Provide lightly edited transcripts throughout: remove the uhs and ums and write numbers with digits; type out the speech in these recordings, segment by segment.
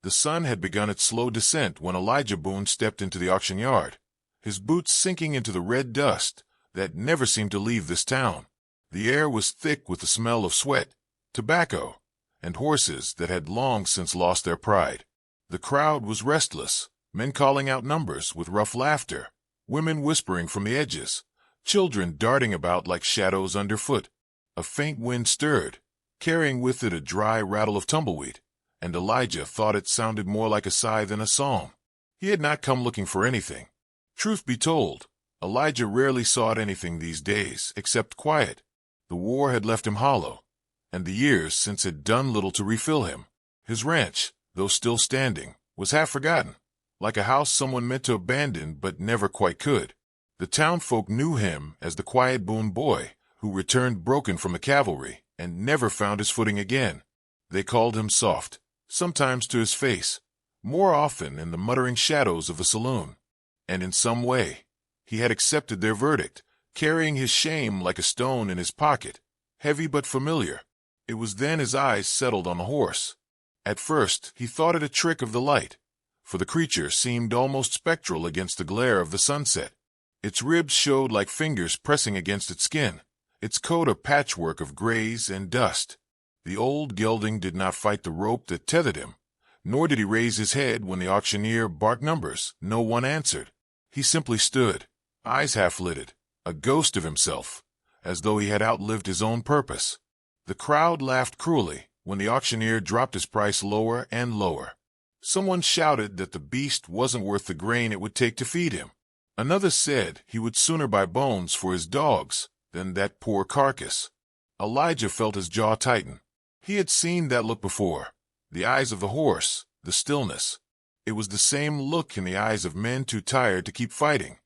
The sun had begun its slow descent when Elijah Boone stepped into the auction yard, his boots sinking into the red dust that never seemed to leave this town. The air was thick with the smell of sweat, tobacco, and horses that had long since lost their pride. The crowd was restless, men calling out numbers with rough laughter, women whispering from the edges, children darting about like shadows underfoot. A faint wind stirred, carrying with it a dry rattle of tumbleweed, and Elijah thought it sounded more like a sigh than a psalm. He had not come looking for anything. Truth be told, Elijah rarely sought anything these days except quiet. The war had left him hollow, and the years since had done little to refill him. His ranch, though still standing, was half forgotten, like a house someone meant to abandon but never quite could. The townfolk knew him as the quiet Boone boy who returned broken from the cavalry and never found his footing again. They called him soft, sometimes to his face, more often in the muttering shadows of the saloon. And in some way, he had accepted their verdict, carrying his shame like a stone in his pocket, heavy but familiar. It was then his eyes settled on the horse. At first, he thought it a trick of the light, for the creature seemed almost spectral against the glare of the sunset. Its ribs showed like fingers pressing against its skin, its coat a patchwork of grays and dust. The old gelding did not fight the rope that tethered him, nor did he raise his head when the auctioneer barked numbers. No one answered. He simply stood, eyes half-lidded, a ghost of himself, as though he had outlived his own purpose. The crowd laughed cruelly when the auctioneer dropped his price lower and lower. Someone shouted that the beast wasn't worth the grain it would take to feed him. Another said he would sooner buy bones for his dogs than that poor carcass. Elijah felt his jaw tighten. He had seen that look before. The eyes of the horse, the stillness. It was the same look in the eyes of men too tired to keep fighting.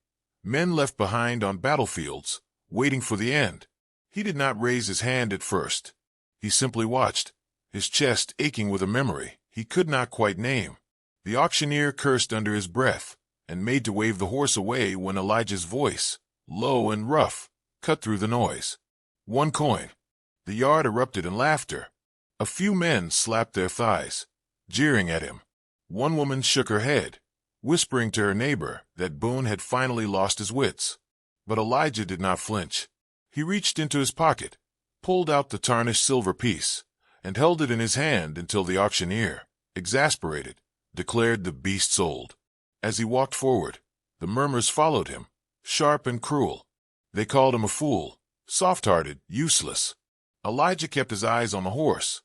Men left behind on battlefields, waiting for the end. He did not raise his hand at first. He simply watched, his chest aching with a memory he could not quite name. The auctioneer cursed under his breath and made to wave the horse away when Elijah's voice, low and rough, cut through the noise. 1 coin. The yard erupted in laughter. A few men slapped their thighs, jeering at him. One woman shook her head, whispering to her neighbor that Boone had finally lost his wits. But Elijah did not flinch. He reached into his pocket, pulled out the tarnished silver piece, and held it in his hand until the auctioneer, exasperated, declared the beast sold. As he walked forward, the murmurs followed him, sharp and cruel. They called him a fool, soft-hearted, useless. Elijah kept his eyes on the horse.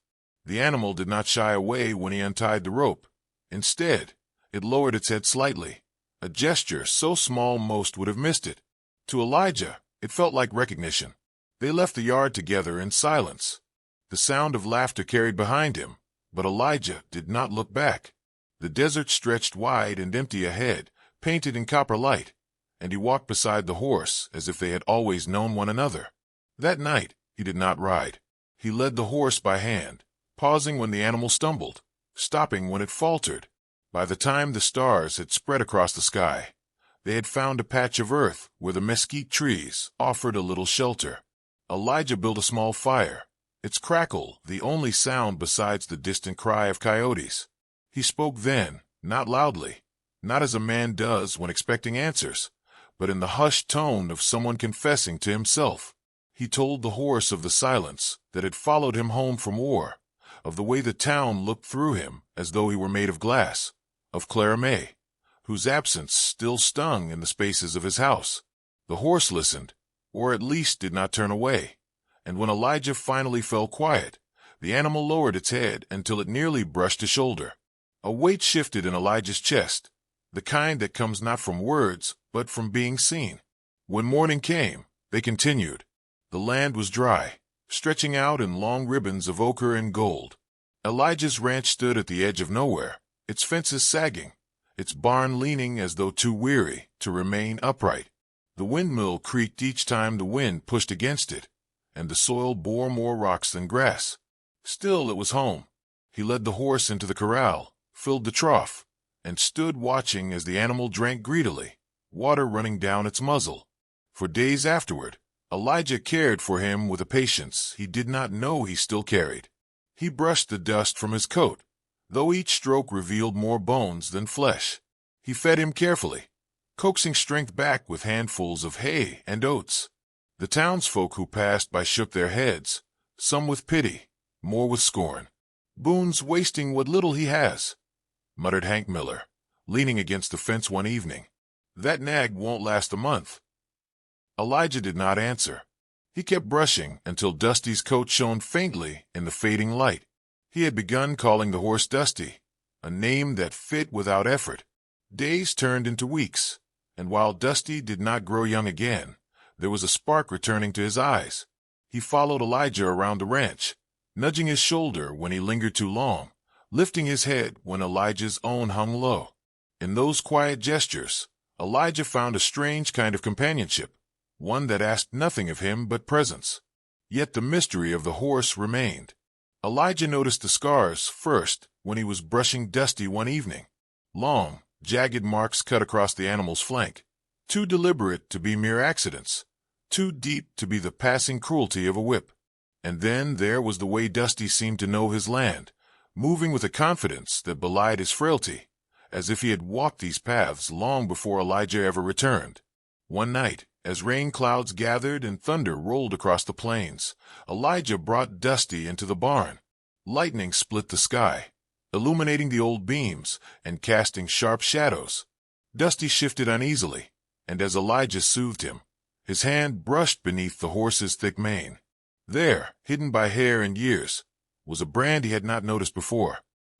The animal did not shy away when he untied the rope. Instead, it lowered its head slightly, a gesture so small most would have missed it. To Elijah, it felt like recognition. They left the yard together in silence. The sound of laughter carried behind him, but Elijah did not look back. The desert stretched wide and empty ahead, painted in copper light, and he walked beside the horse as if they had always known one another. That night, he did not ride. He led the horse by hand, pausing when the animal stumbled, stopping when it faltered. By the time the stars had spread across the sky, they had found a patch of earth where the mesquite trees offered a little shelter. Elijah built a small fire, its crackle the only sound besides the distant cry of coyotes. He spoke then, not loudly, not as a man does when expecting answers, but in the hushed tone of someone confessing to himself. He told the horse of the silence that had followed him home from war, of the way the town looked through him as though he were made of glass, of Clara May, whose absence still stung in the spaces of his house. The horse listened, or at least did not turn away, and when Elijah finally fell quiet, the animal lowered its head until it nearly brushed his shoulder. A weight shifted in Elijah's chest, the kind that comes not from words, but from being seen. When morning came, they continued. The land was dry, stretching out in long ribbons of ochre and gold. Elijah's ranch stood at the edge of nowhere, its fences sagging, its barn leaning as though too weary to remain upright. The windmill creaked each time the wind pushed against it, and the soil bore more rocks than grass. Still it was home. He led the horse into the corral, filled the trough, and stood watching as the animal drank greedily, water running down its muzzle. For days afterward, Elijah cared for him with a patience he did not know he still carried. He brushed the dust from his coat, though each stroke revealed more bones than flesh. He fed him carefully, coaxing strength back with handfuls of hay and oats. The townsfolk who passed by shook their heads, some with pity, more with scorn. "Boone's wasting what little he has," muttered Hank Miller, leaning against the fence one evening. "That nag won't last a month." Elijah did not answer. He kept brushing until Dusty's coat shone faintly in the fading light. He had begun calling the horse Dusty, a name that fit without effort. Days turned into weeks, and while Dusty did not grow young again, there was a spark returning to his eyes. He followed Elijah around the ranch, nudging his shoulder when he lingered too long, lifting his head when Elijah's own hung low. In those quiet gestures, Elijah found a strange kind of companionship, one that asked nothing of him but presence. Yet the mystery of the horse remained. Elijah noticed the scars first when he was brushing Dusty one evening. Long, jagged marks cut across the animal's flank, too deliberate to be mere accidents, too deep to be the passing cruelty of a whip. And then there was the way Dusty seemed to know his land, moving with a confidence that belied his frailty, as if he had walked these paths long before Elijah ever returned. One night, as rain clouds gathered and thunder rolled across the plains, Elijah brought Dusty into the barn. Lightning split the sky, illuminating the old beams and casting sharp shadows. Dusty shifted uneasily, and as Elijah soothed him, his hand brushed beneath the horse's thick mane. There, hidden by hair and years, was a brand he had not noticed before.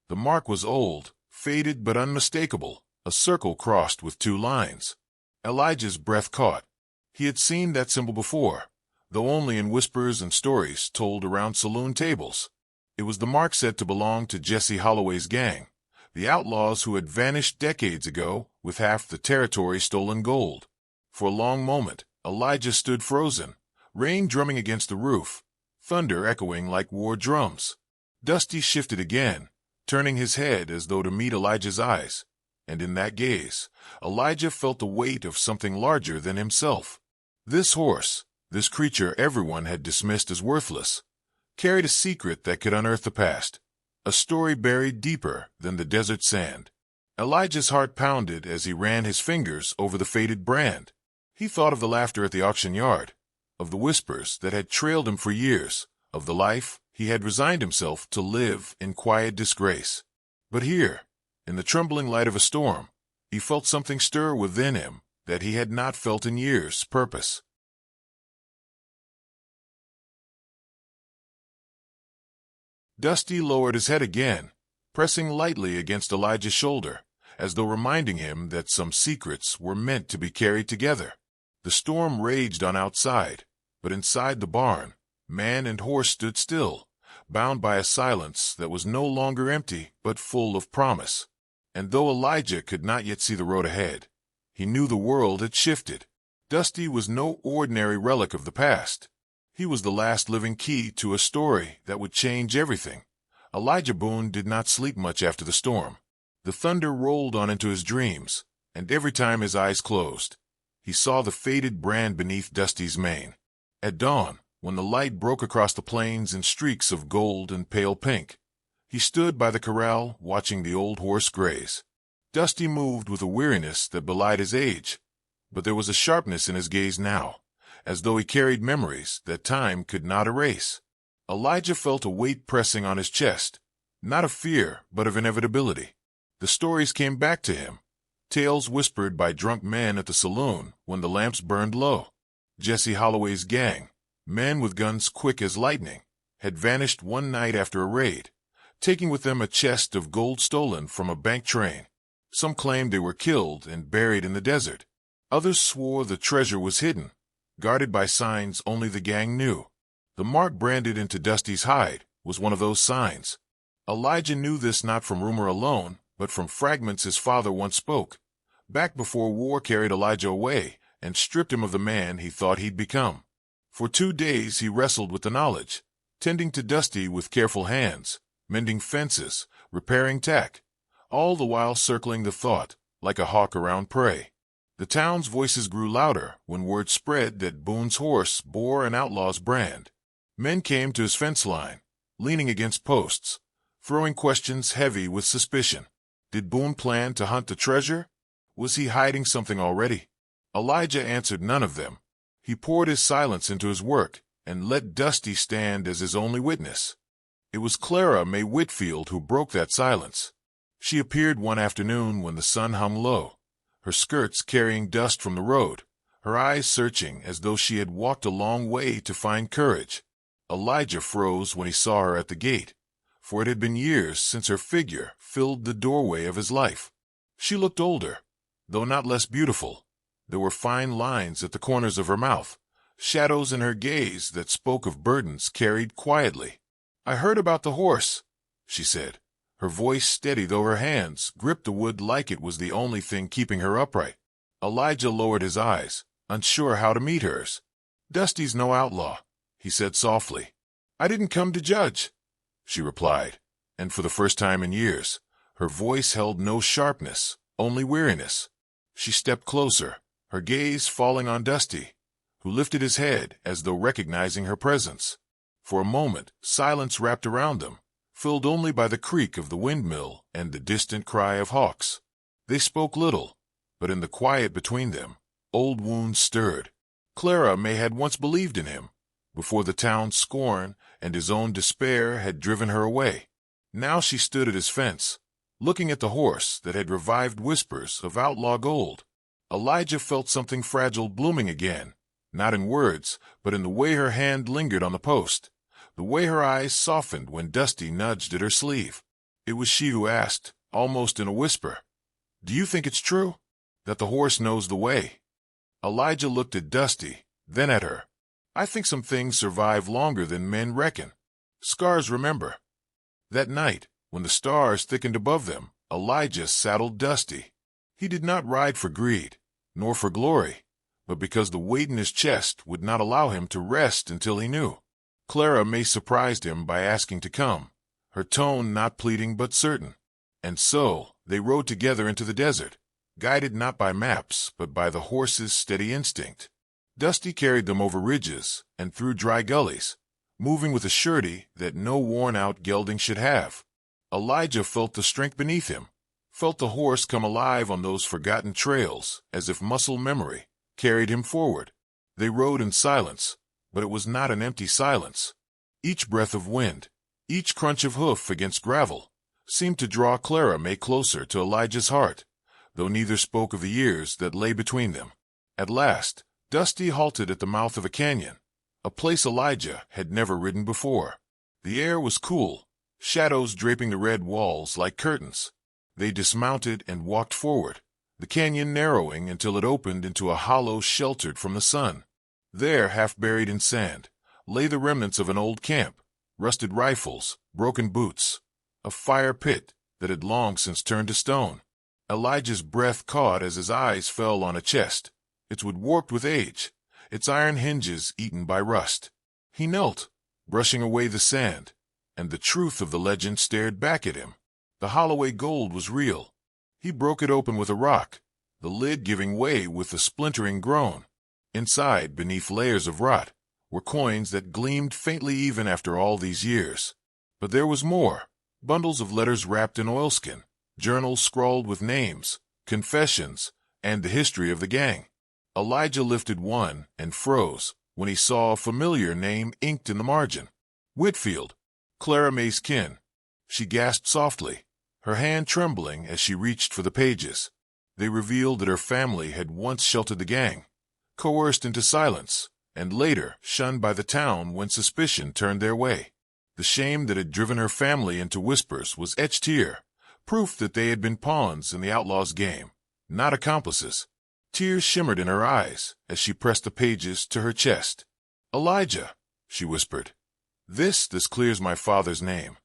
The mark was old, faded but unmistakable, a circle crossed with two lines. Elijah's breath caught. He had seen that symbol before, though only in whispers and stories told around saloon tables. It was the mark said to belong to Jesse Holloway's gang, the outlaws who had vanished decades ago with half the territory's stolen gold. For a long moment, Elijah stood frozen, rain drumming against the roof, thunder echoing like war drums. Dusty shifted again, turning his head as though to meet Elijah's eyes, and in that gaze, Elijah felt the weight of something larger than himself. This horse, this creature everyone had dismissed as worthless, carried a secret that could unearth the past, a story buried deeper than the desert sand. Elijah's heart pounded as he ran his fingers over the faded brand. He thought of the laughter at the auction yard, of the whispers that had trailed him for years, of the life he had resigned himself to live in quiet disgrace. But here, in the trembling light of a storm, he felt something stir within him that he had not felt in years. Purpose. Dusty lowered his head again, pressing lightly against Elijah's shoulder, as though reminding him that some secrets were meant to be carried together. The storm raged on outside, but inside the barn, man and horse stood still, bound by a silence that was no longer empty but full of promise. And though Elijah could not yet see the road ahead, he knew the world had shifted. Dusty was no ordinary relic of the past. He was the last living key to a story that would change everything. Elijah Boone did not sleep much after the storm. The thunder rolled on into his dreams, and every time his eyes closed, he saw the faded brand beneath Dusty's mane. At dawn, when the light broke across the plains in streaks of gold and pale pink, he stood by the corral watching the old horse graze. Dusty moved with a weariness that belied his age, but there was a sharpness in his gaze now, as though he carried memories that time could not erase. Elijah felt a weight pressing on his chest, not of fear, but of inevitability. The stories came back to him, tales whispered by drunk men at the saloon when the lamps burned low. Jesse Holloway's gang, men with guns quick as lightning, had vanished one night after a raid, taking with them a chest of gold stolen from a bank train. Some claimed they were killed and buried in the desert. Others swore the treasure was hidden, guarded by signs only the gang knew. The mark branded into Dusty's hide was one of those signs. Elijah knew this not from rumor alone, but from fragments his father once spoke, back before war carried Elijah away and stripped him of the man he thought he'd become. For 2 days he wrestled with the knowledge, tending to Dusty with careful hands, mending fences, repairing tack, all the while circling the thought like a hawk around prey. The town's voices grew louder when word spread that Boone's horse bore an outlaw's brand. Men came to his fence line, leaning against posts, throwing questions heavy with suspicion. Did Boone plan to hunt the treasure? Was he hiding something already? Elijah answered none of them. He poured his silence into his work and let Dusty stand as his only witness. It was Clara May Whitfield who broke that silence. She appeared one afternoon when the sun hung low, her skirts carrying dust from the road, her eyes searching as though she had walked a long way to find courage. Elijah froze when he saw her at the gate, for it had been years since her figure filled the doorway of his life. She looked older, though not less beautiful. There were fine lines at the corners of her mouth, shadows in her gaze that spoke of burdens carried quietly. "I heard about the horse," she said, her voice steady though her hands gripped the wood like it was the only thing keeping her upright. Elijah lowered his eyes, unsure how to meet hers. "Dusty's no outlaw," he said softly. "I didn't come to judge," she replied, and for the first time in years, her voice held no sharpness, only weariness. She stepped closer, her gaze falling on Dusty, who lifted his head as though recognizing her presence. For a moment, silence wrapped around them, filled only by the creak of the windmill and the distant cry of hawks. They spoke little, but in the quiet between them, old wounds stirred. Clara May had once believed in him, before the town's scorn and his own despair had driven her away. Now she stood at his fence, looking at the horse that had revived whispers of outlaw gold. Elijah felt something fragile blooming again, not in words, but in the way her hand lingered on the post, the way her eyes softened when Dusty nudged at her sleeve. It was she who asked, almost in a whisper, "Do you think it's true, that the horse knows the way?" Elijah looked at Dusty, then at her. "I think some things survive longer than men reckon. Scars remember." That night, when the stars thickened above them, Elijah saddled Dusty. He did not ride for greed, nor for glory, but because the weight in his chest would not allow him to rest until he knew. Clara May surprised him by asking to come, her tone not pleading but certain. And so they rode together into the desert, guided not by maps but by the horse's steady instinct. Dusty carried them over ridges and through dry gullies, moving with a surety that no worn-out gelding should have. Elijah felt the strength beneath him, felt the horse come alive on those forgotten trails as if muscle memory carried him forward. They rode in silence, but it was not an empty silence. Each breath of wind, each crunch of hoof against gravel, seemed to draw Clara May closer to Elijah's heart, though neither spoke of the years that lay between them. At last, Dusty halted at the mouth of a canyon, a place Elijah had never ridden before. The air was cool, shadows draping the red walls like curtains. They dismounted and walked forward, the canyon narrowing until it opened into a hollow sheltered from the sun. There, half buried in sand, lay the remnants of an old camp, rusted rifles, broken boots, a fire pit that had long since turned to stone. Elijah's breath caught as his eyes fell on a chest, its wood warped with age, its iron hinges eaten by rust. He knelt, brushing away the sand, and the truth of the legend stared back at him. The Holloway gold was real. He broke it open with a rock, the lid giving way with a splintering groan. Inside, beneath layers of rot, were coins that gleamed faintly even after all these years. But there was more, bundles of letters wrapped in oilskin, journals scrawled with names, confessions, and the history of the gang. Elijah lifted one and froze when he saw a familiar name inked in the margin. Whitfield, Clara May's kin. She gasped softly, her hand trembling as she reached for the pages. They revealed that her family had once sheltered the gang, coerced into silence, and later shunned by the town when suspicion turned their way. The shame that had driven her family into whispers was etched here, proof that they had been pawns in the outlaw's game, not accomplices. Tears shimmered in her eyes as she pressed the pages to her chest. "Elijah," she whispered, this clears my father's name."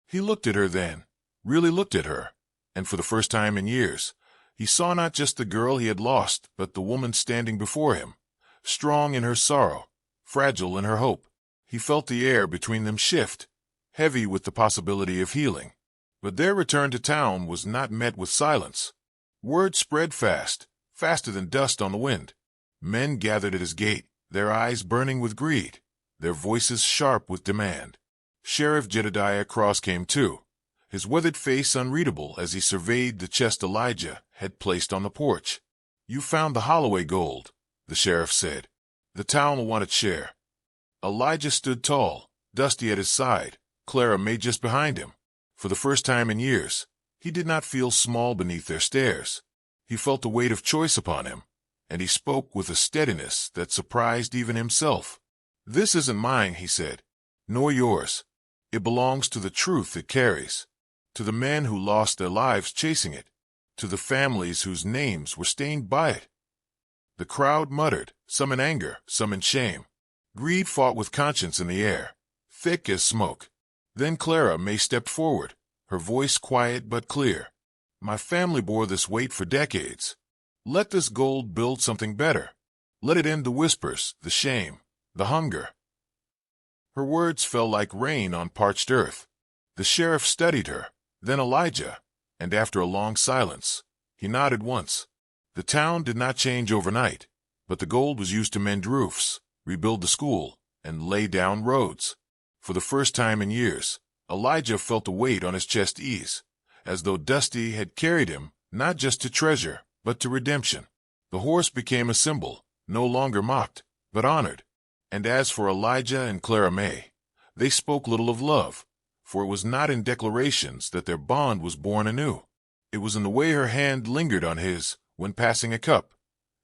He looked at her then, really looked at her, and for the first time in years, he saw not just the girl he had lost, but the woman standing before him, strong in her sorrow, fragile in her hope. He felt the air between them shift, heavy with the possibility of healing. But their return to town was not met with silence. Word spread fast, faster than dust on the wind. Men gathered at his gate, their eyes burning with greed, their voices sharp with demand. Sheriff Jedediah Cross came too, his weathered face unreadable as he surveyed the chest Elijah had placed on the porch. "You found the Holloway gold," the sheriff said. "The town will want its share." Elijah stood tall, Dusty at his side, Clara May just behind him. For the first time in years, he did not feel small beneath their stares. He felt the weight of choice upon him, and he spoke with a steadiness that surprised even himself. "This isn't mine," he said, "nor yours. It belongs to the truth it carries, to the men who lost their lives chasing it, to the families whose names were stained by it." The crowd muttered, some in anger, some in shame. Greed fought with conscience in the air, thick as smoke. Then Clara May stepped forward, her voice quiet but clear. "My family bore this weight for decades. Let this gold build something better. Let it end the whispers, the shame, the hunger." Her words fell like rain on parched earth. The sheriff studied her, then Elijah, and after a long silence, he nodded once. The town did not change overnight, but the gold was used to mend roofs, rebuild the school, and lay down roads. For the first time in years, Elijah felt a weight on his chest ease, as though Dusty had carried him not just to treasure, but to redemption. The horse became a symbol, no longer mocked, but honored. And as for Elijah and Clara May, they spoke little of love, for it was not in declarations that their bond was born anew. It was in the way her hand lingered on his when passing a cup,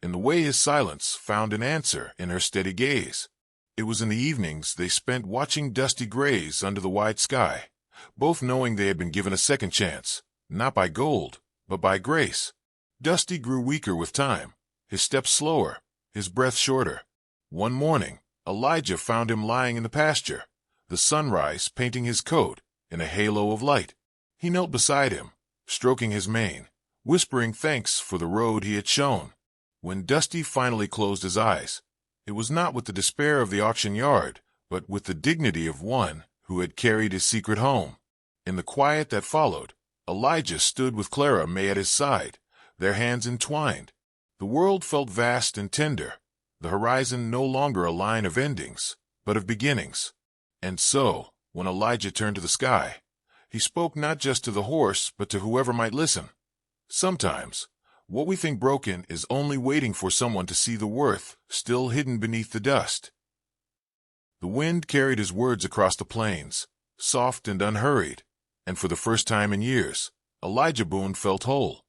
in the way his silence found an answer in her steady gaze. It was in the evenings they spent watching Dusty graze under the wide sky, both knowing they had been given a second chance, not by gold, but by grace. Dusty grew weaker with time, his steps slower, his breath shorter. One morning, Elijah found him lying in the pasture, the sunrise painting his coat in a halo of light. He knelt beside him, stroking his mane, whispering thanks for the road he had shown. When Dusty finally closed his eyes, it was not with the despair of the auction yard, but with the dignity of one who had carried his secret home. In the quiet that followed, Elijah stood with Clara May at his side, their hands entwined. The world felt vast and tender, the horizon no longer a line of endings, but of beginnings. And so, when Elijah turned to the sky, he spoke not just to the horse, but to whoever might listen. Sometimes, what we think broken is only waiting for someone to see the worth still hidden beneath the dust. The wind carried his words across the plains, soft and unhurried, and for the first time in years, Elijah Boone felt whole.